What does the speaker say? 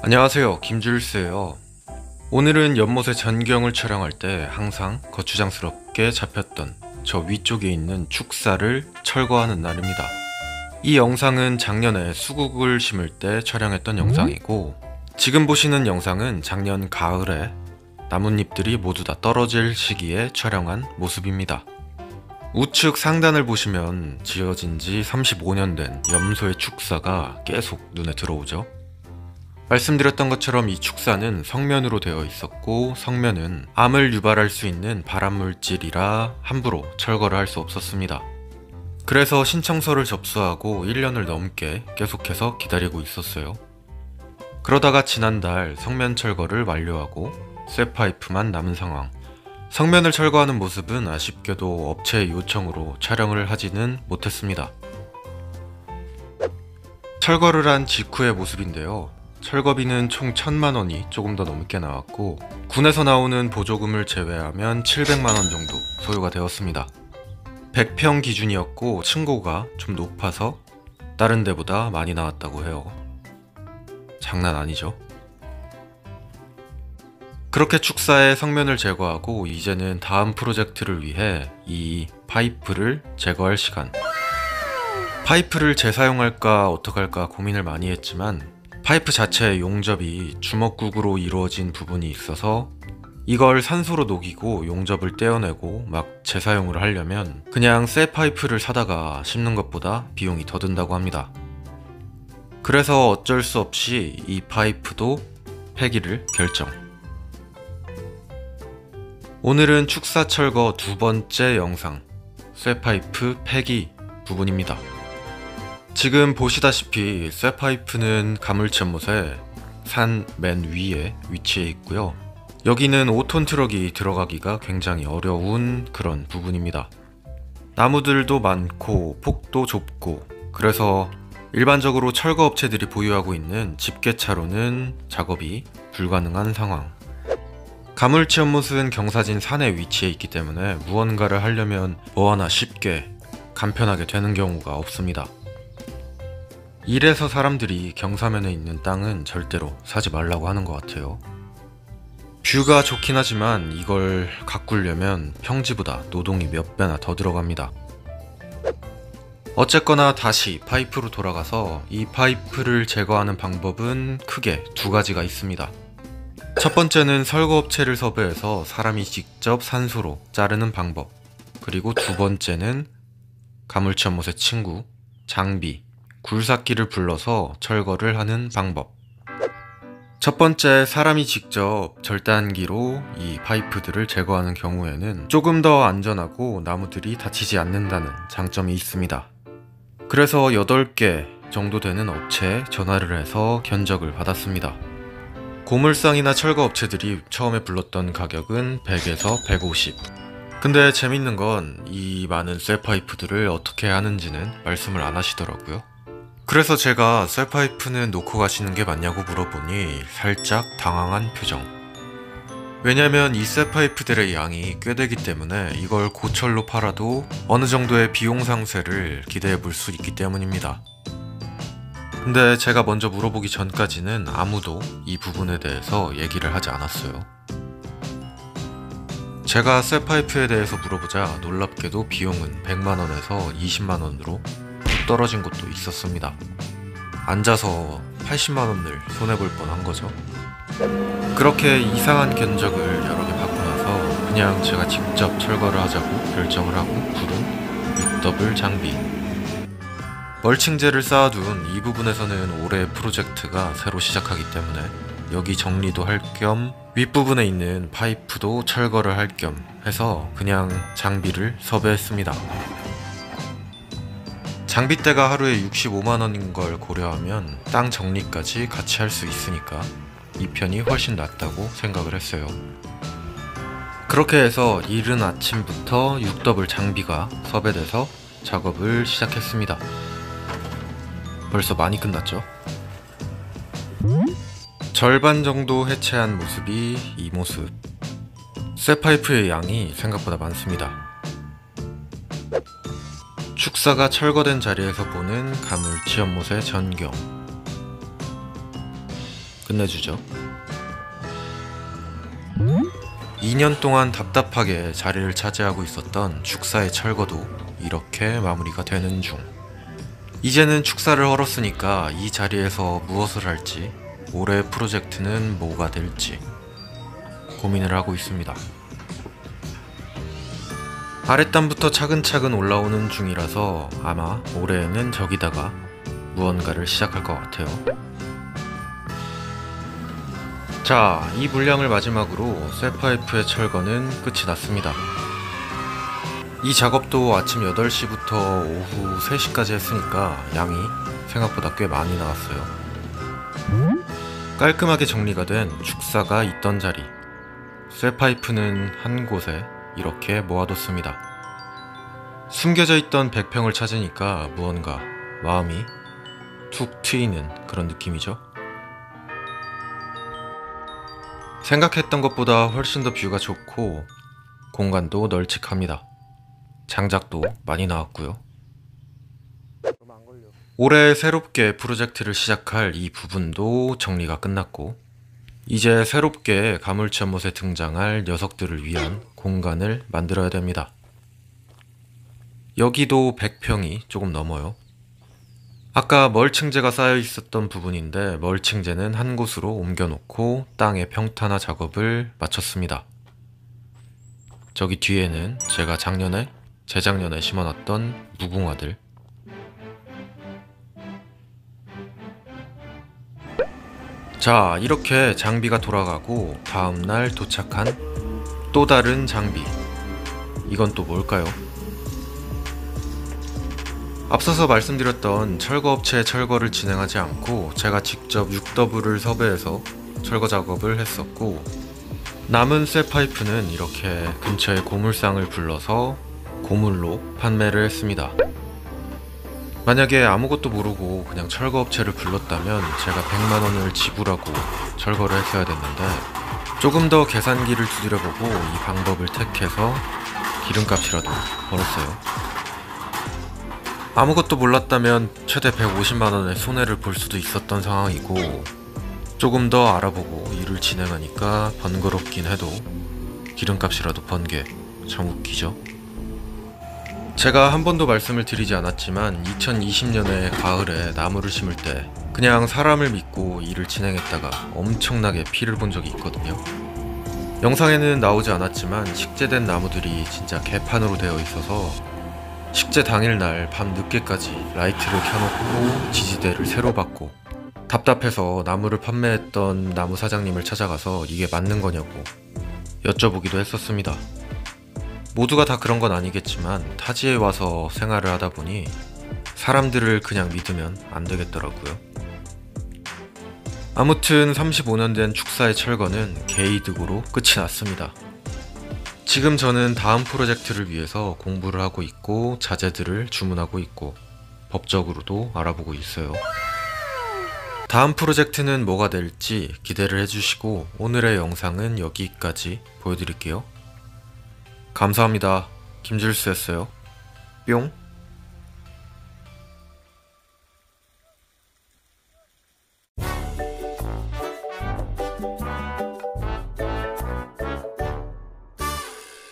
안녕하세요, 김줄스예요. 오늘은 연못의 전경을 촬영할 때 항상 거추장스럽게 잡혔던 저 위쪽에 있는 축사를 철거하는 날입니다. 이 영상은 작년에 수국을 심을 때 촬영했던 영상이고, 지금 보시는 영상은 작년 가을에 나뭇잎들이 모두 다 떨어질 시기에 촬영한 모습입니다. 우측 상단을 보시면 지어진 지 35년 된 염소의 축사가 계속 눈에 들어오죠. 말씀드렸던 것처럼 이 축사는 성면으로 되어 있었고, 성면은 암을 유발할 수 있는 발암물질이라 함부로 철거를 할 수 없었습니다. 그래서 신청서를 접수하고 1년을 넘게 계속해서 기다리고 있었어요. 그러다가 지난달 성면 철거를 완료하고 쇠파이프만 남은 상황. 성면을 철거하는 모습은 아쉽게도 업체의 요청으로 촬영을 하지는 못했습니다. 철거를 한 직후의 모습인데요. 철거비는 총 1000만원이 조금 더 넘게 나왔고, 군에서 나오는 보조금을 제외하면 700만원 정도 소요가 되었습니다. 100평 기준이었고 층고가 좀 높아서 다른 데보다 많이 나왔다고 해요. 장난 아니죠? 그렇게 축사의 성면을 제거하고 이제는 다음 프로젝트를 위해 이 파이프를 제거할 시간. 파이프를 재사용할까 어떡할까 고민을 많이 했지만, 파이프 자체의 용접이 주먹구구로 이루어진 부분이 있어서 이걸 산소로 녹이고 용접을 떼어내고 막 재사용을 하려면 그냥 쇠 파이프를 사다가 심는 것보다 비용이 더 든다고 합니다. 그래서 어쩔 수 없이 이 파이프도 폐기를 결정. 오늘은 축사 철거 두 번째 영상, 쇠 파이프 폐기 부분입니다. 지금 보시다시피 쇠 파이프는 가물치 연못의 산 맨 위에 위치해 있고요. 여기는 5톤 트럭이 들어가기가 굉장히 어려운 그런 부분입니다. 나무들도 많고 폭도 좁고, 그래서 일반적으로 철거 업체들이 보유하고 있는 집게차로는 작업이 불가능한 상황. 가물치 연못은 경사진 산에 위치해 있기 때문에 무언가를 하려면 뭐하나 쉽게 간편하게 되는 경우가 없습니다. 이래서 사람들이 경사면에 있는 땅은 절대로 사지 말라고 하는 것 같아요. 뷰가 좋긴 하지만 이걸 가꾸려면 평지보다 노동이 몇 배나 더 들어갑니다. 어쨌거나 다시 파이프로 돌아가서 이 파이프를 제거하는 방법은 크게 두 가지가 있습니다. 첫 번째는 설거업체를 섭외해서 사람이 직접 산소로 자르는 방법. 그리고 두 번째는 가물치 연못의 친구, 장비, 굴삭기를 불러서 철거를 하는 방법. 첫 번째, 사람이 직접 절단기로 이 파이프들을 제거하는 경우에는 조금 더 안전하고 나무들이 다치지 않는다는 장점이 있습니다. 그래서 8개 정도 되는 업체에 전화를 해서 견적을 받았습니다. 고물상이나 철거 업체들이 처음에 불렀던 가격은 100에서 150. 근데 재밌는 건 이 많은 쇠 파이프들을 어떻게 하는지는 말씀을 안 하시더라고요. 그래서 제가 쇠 파이프는 놓고 가시는 게 맞냐고 물어보니 살짝 당황한 표정. 왜냐면 이 쇠 파이프들의 양이 꽤 되기 때문에 이걸 고철로 팔아도 어느 정도의 비용 상쇄를 기대해 볼 수 있기 때문입니다. 근데 제가 먼저 물어보기 전까지는 아무도 이 부분에 대해서 얘기를 하지 않았어요. 제가 쇠 파이프에 대해서 물어보자 놀랍게도 비용은 100만원에서 20만원으로 떨어진 곳도 있었습니다. 앉아서 80만원을 손해볼 뻔한 거죠. 그렇게 이상한 견적을 여러 개 받고 나서 그냥 제가 직접 철거를 하자고 결정을 하고 부른 6더블 장비. 멀칭제를 쌓아둔 이 부분에서는 올해 프로젝트가 새로 시작하기 때문에 여기 정리도 할 겸 윗부분에 있는 파이프도 철거를 할 겸 해서 그냥 장비를 섭외했습니다. 장비대가 하루에 65만원인 걸 고려하면 땅 정리까지 같이 할 수 있으니까 이 편이 훨씬 낫다고 생각을 했어요. 그렇게 해서 이른 아침부터 6더블 장비가 섭외돼서 작업을 시작했습니다. 벌써 많이 끝났죠? 절반 정도 해체한 모습이 이 모습. 쇠 파이프의 양이 생각보다 많습니다. 축사가 철거된 자리에서 보는 가물치 연못의 전경. 끝내주죠. 2년 동안 답답하게 자리를 차지하고 있었던 축사의 철거도 이렇게 마무리가 되는 중. 이제는 축사를 헐었으니까 이 자리에서 무엇을 할지, 올해 프로젝트는 뭐가 될지 고민을 하고 있습니다. 아랫단부터 차근차근 올라오는 중이라서 아마 올해에는 저기다가 무언가를 시작할 것 같아요. 자, 이 물량을 마지막으로 쇠파이프의 철거는 끝이 났습니다. 이 작업도 아침 8시부터 오후 3시까지 했으니까 양이 생각보다 꽤 많이 나왔어요. 깔끔하게 정리가 된 축사가 있던 자리, 쇠파이프는 한 곳에 이렇게 모아뒀습니다. 숨겨져 있던 백평을 찾으니까 무언가 마음이 툭 트이는 그런 느낌이죠. 생각했던 것보다 훨씬 더 뷰가 좋고 공간도 널찍합니다. 장작도 많이 나왔고요. 올해 새롭게 프로젝트를 시작할 이 부분도 정리가 끝났고, 이제 새롭게 가물치 연못에 등장할 녀석들을 위한 공간을 만들어야 됩니다. 여기도 100평이 조금 넘어요. 아까 멀칭제가 쌓여 있었던 부분인데 멀칭제는 한 곳으로 옮겨놓고 땅의 평탄화 작업을 마쳤습니다. 저기 뒤에는 제가 재작년에 심어놨던 무궁화들, 자, 이렇게 장비가 돌아가고 다음날 도착한 또 다른 장비, 이건 또 뭘까요? 앞서서 말씀드렸던 철거업체의 철거를 진행하지 않고 제가 직접 6W를 섭외해서 철거 작업을 했었고, 남은 쇠파이프는 이렇게 근처에 고물상을 불러서 고물로 판매를 했습니다. 만약에 아무것도 모르고 그냥 철거업체를 불렀다면 제가 100만원을 지불하고 철거를 했어야 됐는데, 조금 더 계산기를 두드려보고 이 방법을 택해서 기름값이라도 벌었어요. 아무것도 몰랐다면 최대 150만원의 손해를 볼 수도 있었던 상황이고, 조금 더 알아보고 일을 진행하니까 번거롭긴 해도 기름값이라도 번 게 참 웃기죠. 제가 한 번도 말씀을 드리지 않았지만 2020년에 가을에 나무를 심을 때 그냥 사람을 믿고 일을 진행했다가 엄청나게 피를 본 적이 있거든요. 영상에는 나오지 않았지만 식재된 나무들이 진짜 개판으로 되어 있어서 식재 당일날 밤 늦게까지 라이트를 켜놓고 지지대를 새로 받고, 답답해서 나무를 판매했던 나무 사장님을 찾아가서 이게 맞는 거냐고 여쭤보기도 했었습니다. 모두가 다 그런 건 아니겠지만 타지에 와서 생활을 하다 보니 사람들을 그냥 믿으면 안 되겠더라고요. 아무튼 35년 된 축사의 철거는 개이득으로 끝이 났습니다. 지금 저는 다음 프로젝트를 위해서 공부를 하고 있고 자재들을 주문하고 있고 법적으로도 알아보고 있어요. 다음 프로젝트는 뭐가 될지 기대를 해주시고 오늘의 영상은 여기까지 보여드릴게요. 감사합니다. 김질수였어요. 뿅.